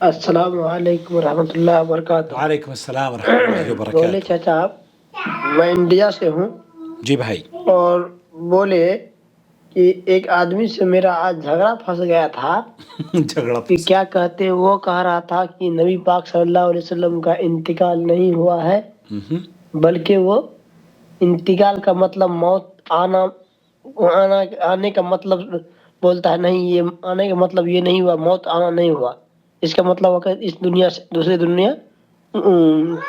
السلام علیکم ورحمۃ اللہ وبرکاتہ۔ وعلیکم السلام ورحمۃ اللہ بولے وبرکاتہ۔ چاچا آپ، میں انڈیا سے ہوں، جی بھائی۔ اور بولے کہ ایک آدمی سے میرا آج جھگڑا پھنس گیا تھا جھگڑا کہ پھنس کیا کہتے وہ کہہ رہا تھا کہ نبی پاک صلی اللہ علیہ وسلم کا انتقال نہیں ہوا ہے، گیا۔ بلکہ وہ انتقال کا مطلب موت آنے کا مطلب بولتا ہے، نہیں یہ آنے کا مطلب یہ نہیں ہوا، موت آنا نہیں ہوا، اس کا مطلب ہے کہ اس دنیا سے دوسری دنیا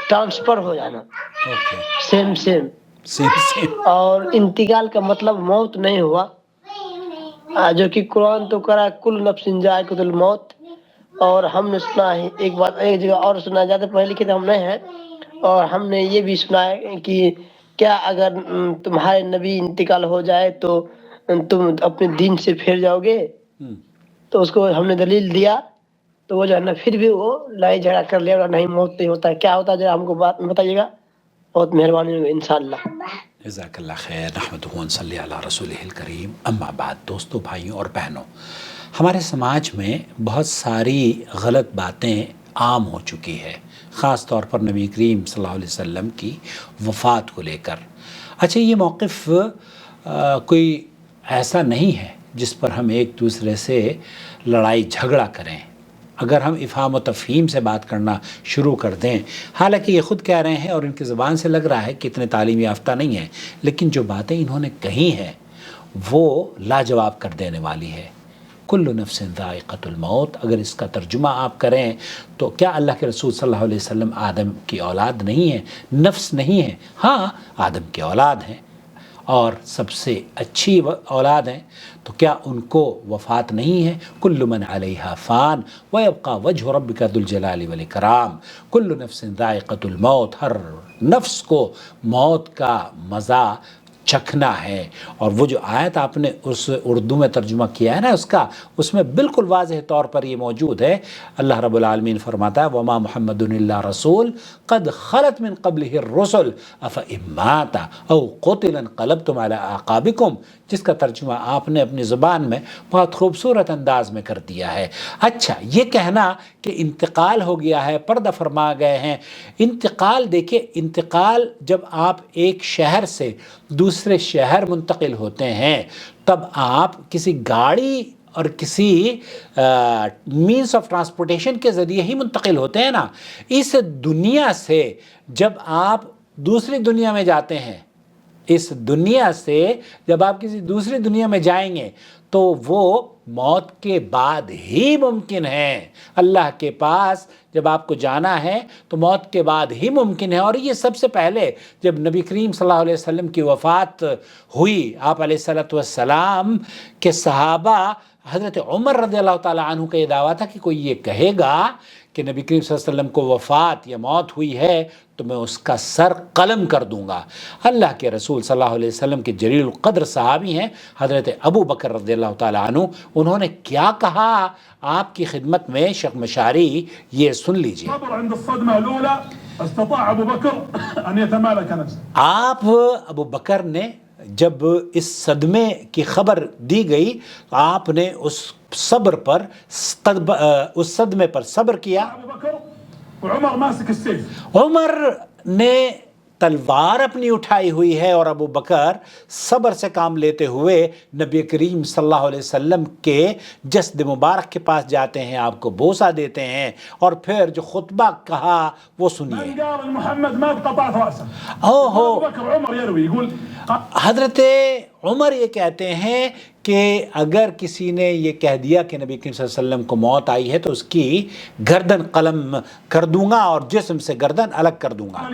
ٹرانسفر ہو جانا، okay, same same. Same same. اور انتقال کا مطلب موت نہیں ہوا، جو کہ قرآن تو کرا کل نفس ذائقۃ الموت۔ اور ہم نے سنا ہے ایک بات، ایک جگہ اور سنا، زیادہ پڑھے لکھے تو ہم نہیں ہیں، اور ہم نے یہ بھی سنا ہے کہ کیا اگر تمہارے نبی انتقال ہو جائے تو تم اپنے دین سے پھر جاؤ گے؟ تو اس کو ہم نے دلیل دیا، تو وہ جو ہے نا پھر بھی وہ لڑائی جھگڑا کر لیا، نہیں موت نہیں ہوتا ہے، کیا ہوتا ہے ذرا ہم کو بات بتائیے گا، بہت مہربانی ہوگی انشاءاللہ۔ جزاک اللہ خیر۔ نحمدہ ونصلی علی رسولہ الکریم، اما بعد۔ دوستو، بھائیوں اور بہنوں، ہمارے سماج میں بہت ساری غلط باتیں عام ہو چکی ہے، خاص طور پر نبی کریم صلی اللہ علیہ وسلم کی وفات کو لے کر۔ اچھا، یہ موقف کوئی ایسا نہیں ہے جس پر ہم ایک دوسرے سے لڑائی جھگڑا کریں۔ اگر ہم افہام و تفہیم سے بات کرنا شروع کر دیں، حالانکہ یہ خود کہہ رہے ہیں اور ان کی زبان سے لگ رہا ہے کہ اتنے تعلیم یافتہ نہیں ہیں، لیکن جو باتیں انہوں نے کہی ہیں وہ لاجواب کر دینے والی ہے۔ کل نفس ذائقۃ الموت، اگر اس کا ترجمہ آپ کریں تو کیا اللہ کے رسول صلی اللہ علیہ وسلم آدم کی اولاد نہیں ہیں، نفس نہیں ہیں؟ ہاں، آدم کی اولاد ہیں اور سب سے اچھی اولاد ہیں، تو کیا ان کو وفات نہیں ہے؟ کل من علیہا فان ویبقى وجہ ربک ذو الجلال والاکرام، کل نفس ذائقۃ الموت، ہر نفس کو موت کا مزہ چکھنا ہے۔ اور وہ جو آیت آپ نے اس اردو میں ترجمہ کیا ہے نا اس میں بالکل واضح طور پر یہ موجود ہے۔ اللہ رب العالمین فرماتا ہے وما محمد الا رسول قد خلت من قبلہ الرسل افإن مات او قتل انقلبتم علی اعقابکم، جس کا ترجمہ آپ نے اپنی زبان میں بہت خوبصورت انداز میں کر دیا ہے۔ اچھا، یہ کہنا کہ انتقال ہو گیا ہے، پردہ فرما گئے ہیں، انتقال، دیکھیں، انتقال جب آپ ایک شہر سے دوسرے شہر منتقل ہوتے ہیں تب آپ کسی گاڑی اور کسی مینس آف ٹرانسپورٹیشن کے ذریعے ہی منتقل ہوتے ہیں نا۔ اس دنیا سے جب آپ دوسری دنیا میں جاتے ہیں، اس دنیا سے جب آپ کسی دوسری دنیا میں جائیں گے تو وہ موت کے بعد ہی ممکن ہے۔ اللہ کے پاس جب آپ کو جانا ہے تو موت کے بعد ہی ممکن ہے۔ اور یہ سب سے پہلے جب نبی کریم صلی اللہ علیہ وسلم کی وفات ہوئی، آپ علیہ السلام کے صحابہ، حضرت عمر رضی اللہ تعالیٰ عنہ کا یہ دعویٰ تھا کہ کوئی یہ کہے گا کہ نبی کریم صلی اللہ علیہ وسلم کو وفات یا موت ہوئی ہے تو میں اس کا سر قلم کر دوں گا۔ اللہ کے رسول صلی اللہ علیہ وسلم کے جلیل القدر صحابی ہیں حضرت ابو بکر رضی اللہ تعالیٰ عنہ، انہوں نے کیا کہا آپ کی خدمت میں شیخ مشاری، یہ سن لیجئے۔ آپ ابو بکر نے جب اس صدمے کی خبر دی گئی تو آپ نے اس صدمے پر صبر کیا۔ عمر نے تلوار اپنی اٹھائی ہوئی ہے اور ابو بکر صبر سے کام لیتے ہوئے نبی کریم صلی اللہ علیہ وسلم کے جسد مبارک کے پاس جاتے ہیں، آپ کو بوسہ دیتے ہیں، اور پھر جو خطبہ کہا وہ سنیے۔ حضرت عمر یہ کہتے ہیں کہ اگر کسی نے یہ کہہ دیا کہ نبی کریم صلی اللہ علیہ وسلم کو موت آئی ہے تو اس کی گردن قلم کر دوں گا اور جسم سے گردن الگ کر دوں گا۔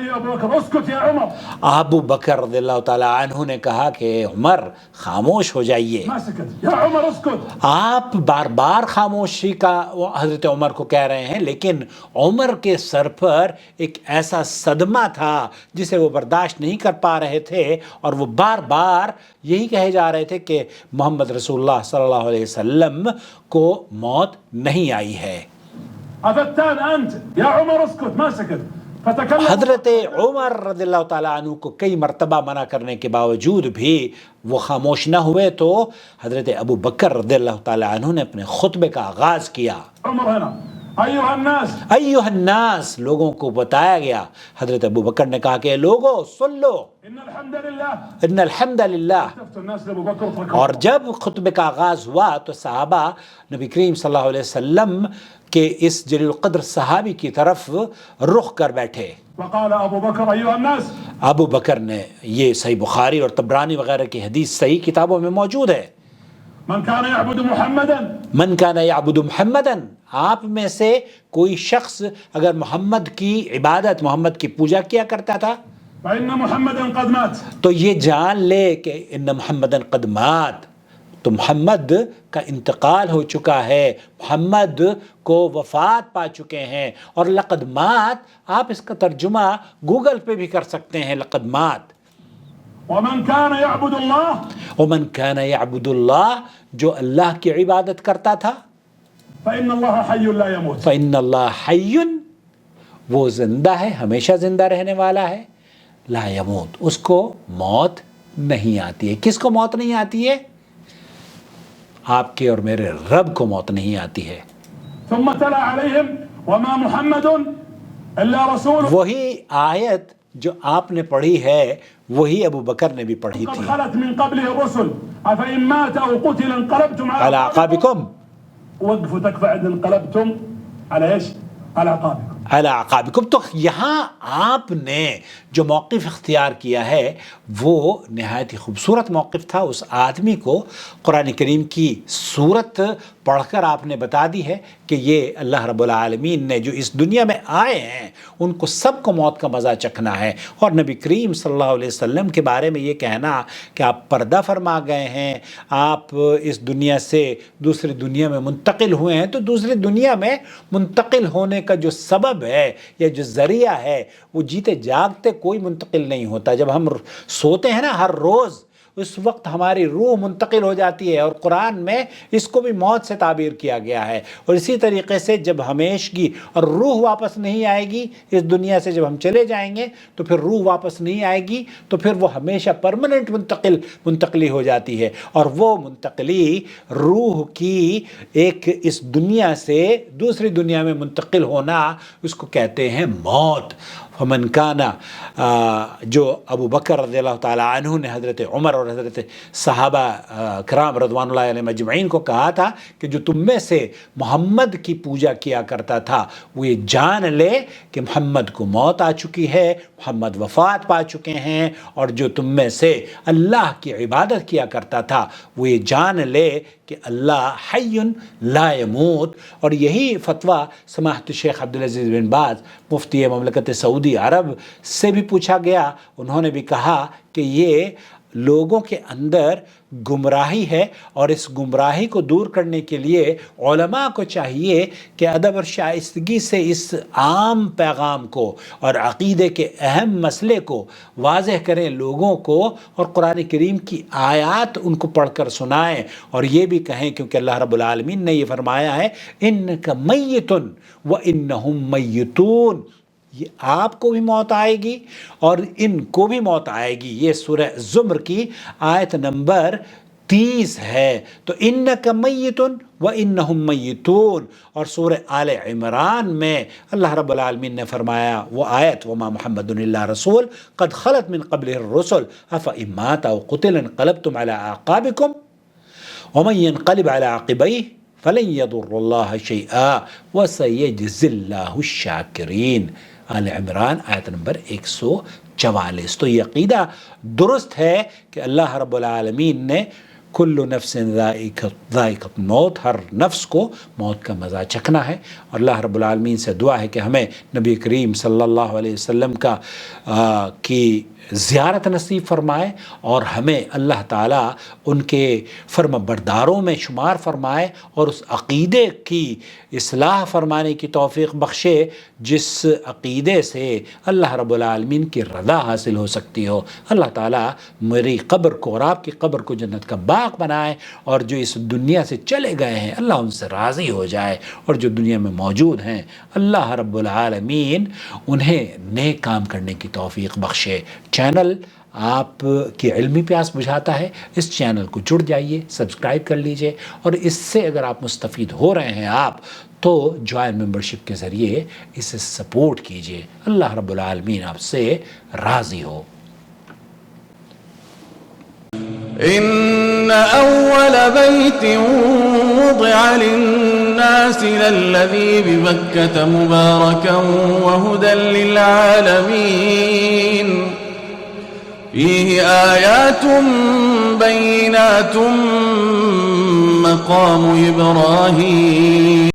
ابو بکر رضی اللہ تعالیٰ عنہ نے کہا کہ عمر خاموش ہو جائیے۔ آپ بار بار خاموشی کا حضرت عمر کو کہہ رہے ہیں، لیکن عمر کے سر پر ایک ایسا صدمہ تھا جسے وہ برداشت نہیں کر پا رہے تھے، اور وہ بار بار یہی کہے جا رہے تھے کہ محمد رسول اللہ صلی اللہ علیہ وسلم کو موت نہیں آئی ہے۔ حضرت عمر رضی اللہ تعالیٰ عنہ کو کئی مرتبہ منع کرنے کے باوجود بھی وہ خاموش نہ ہوئے تو حضرت ابو بکر رضی اللہ تعالیٰ عنہ نے اپنے خطبے کا آغاز کیا۔ أيها الناس ایھا الناس، لوگوں کو بتایا گیا. حضرت ابو بکر نے کہا کہ لوگوں سن لو، إن الحمد لله. ان الحمد للہ. شفت الناس لأبو بكر وتركوا. اور جب خطبے کا آغاز ہوا تو صحابہ نبی کریم صلی اللہ علیہ وسلم کے اس جلیل القدر صحابی کی طرف رخ کر بیٹھے. وقال أبو بكر أيها الناس. ابو بکر نے، یہ صحیح بخاری اور طبرانی وغیرہ کی حدیث صحیح کتابوں میں موجود ہے، من كان يعبد محمدا. من کان یعبد محمدن، آپ میں سے کوئی شخص اگر محمد کی عبادت، محمد کی پوجا کیا کرتا تھا، فإن محمدا قد مات. تو یہ جان لے کہ ان محمدن قد مات، تو محمد کا انتقال ہو چکا ہے، محمد کو وفات پا چکے ہیں. اور لقد مات، آپ اس کا ترجمہ گوگل پہ بھی کر سکتے ہیں، لقد مات. ومن كان يعبد الله. ومن كان يعبد اللہ، جو اللہ کی عبادت کرتا تھا، فإن الله حي لا يموت. فإن اللہ حی، وہ زندہ ہے، ہمیشہ زندہ رہنے والا ہے، لا یموت، اس کو موت نہیں آتی ہے. کس کو موت نہیں آتی ہے؟ آپ کے اور میرے رب کو موت نہیں آتی ہے. ثم تلا عليهم وما محمد إلا رسول. وہی آیت جو آپ نے پڑھی ہے وہی ابو بکر نے بھی پڑھی قد تھی. خلت من قبله الرسل أفإن مات أو قتل انقلبتم علی عقابکم، وقفوا تكفى عند انقلبتم على ايش؟ على عقابكم. علی عقابکم. تو یہاں آپ نے جو موقف اختیار کیا ہے وہ نہایت ہی خوبصورت موقف تھا. اس آدمی کو قرآن کریم کی صورت پڑھ کر آپ نے بتا دی ہے کہ یہ اللہ رب العالمین نے جو اس دنیا میں آئے ہیں ان کو سب کو موت کا مزہ چکھنا ہے. اور نبی کریم صلی اللہ علیہ وسلم کے بارے میں یہ کہنا کہ آپ پردہ فرما گئے ہیں، آپ اس دنیا سے دوسری دنیا میں منتقل ہوئے ہیں، تو دوسری دنیا میں منتقل ہونے کا جو سبب ہے یا جو ذریعہ ہے وہ جیتے جاگتے کوئی منتقل نہیں ہوتا. جب ہم سوتے ہیں نا ہر روز، اس وقت ہماری روح منتقل ہو جاتی ہے، اور قرآن میں اس کو بھی موت سے تعبیر کیا گیا ہے. اور اسی طریقے سے جب ہمیشگی اور روح واپس نہیں آئے گی اس دنیا سے، جب ہم چلے جائیں گے تو پھر روح واپس نہیں آئے گی، تو پھر وہ ہمیشہ پرماننٹ منتقلی ہو جاتی ہے. اور وہ منتقلی روح کی ایک اس دنیا سے دوسری دنیا میں منتقل ہونا، اس کو کہتے ہیں موت. فمن کانا، جو ابو بکر رضی اللہ تعالیٰ عنہ نے حضرت عمر اور حضرت صحابہ کرام رضوان اللہ علیہم اجمعین کو کہا تھا کہ جو تم میں سے محمد کی پوجا کیا کرتا تھا وہ یہ جان لے کہ محمد کو موت آ چکی ہے، محمد وفات پا چکے ہیں. اور جو تم میں سے اللہ کی عبادت کیا کرتا تھا وہ یہ جان لے کہ اللہ حی لا یموت. اور یہی فتویٰ سماحت شیخ عبدالعزیز بن باز مفتی مملکت سعودی عرب سے بھی پوچھا گیا. انہوں نے بھی کہا کہ یہ لوگوں کے اندر گمراہی ہے، اور اس گمراہی کو دور کرنے کے لیے علماء کو چاہیے کہ ادب اور شائستگی سے اس عام پیغام کو اور عقیدے کے اہم مسئلے کو واضح کریں لوگوں کو، اور قرآن کریم کی آیات ان کو پڑھ کر سنائیں. اور یہ بھی کہیں، کیونکہ اللہ رب العالمین نے یہ فرمایا ہے انک میت وانہم میتون، یہ آپ کو بھی موت آئے گی اور ان کو بھی موت آئے گی. یہ سورہ زمر کی آیت نمبر 30 ہے. تو انک میت وانہم میتون. اور سورہ آل عمران میں اللہ رب العالمین نے فرمایا وہ آیت وما محمد الا رسول قد خلت من قبلہ الرسل افإن مات او قتل انقلبتم على اعقابکم ومن ينقلب على عقبیہ فلن يضر اللہ شیئا وسيجزی اللہ الشاکرین. آل عمران آیت نمبر 144. تو یہ عقیدہ درست ہے کہ اللہ رب العالمین نے کل نفس ذائقۃ موت، ہر نفس کو موت کا مزہ چکھنا ہے. اور اللہ رب العالمین سے دعا ہے کہ ہمیں نبی کریم صلی اللہ علیہ وسلم کی زیارت نصیب فرمائے، اور ہمیں اللہ تعالیٰ ان کے فرم برداروں میں شمار فرمائے، اور اس عقیدے کی اصلاح فرمانے کی توفیق بخشے جس عقیدے سے اللہ رب العالمین کی رضا حاصل ہو سکتی ہو. اللہ تعالیٰ میری قبر کو اور آپ کی قبر کو جنت کا باغ بنائے، اور جو اس دنیا سے چلے گئے ہیں اللہ ان سے راضی ہو جائے، اور جو دنیا میں موجود ہیں اللہ رب العالمین انہیں نیک کام کرنے کی توفیق بخشے. چینل آپ کی علمی پیاس بجھاتا ہے، اس چینل کو جڑ جائیے، سبسکرائب کر لیجئے، اور اس سے اگر آپ مستفید ہو رہے ہیں آپ تو جوائن ممبرشپ کے ذریعے اسے سپورٹ کیجئے. اللہ رب العالمین آپ سے راضی ہو. إن أول بيت وضع للناس للذي ببكة مباركا وهدى للعالمين فيه آيات بينات مقام إبراهيم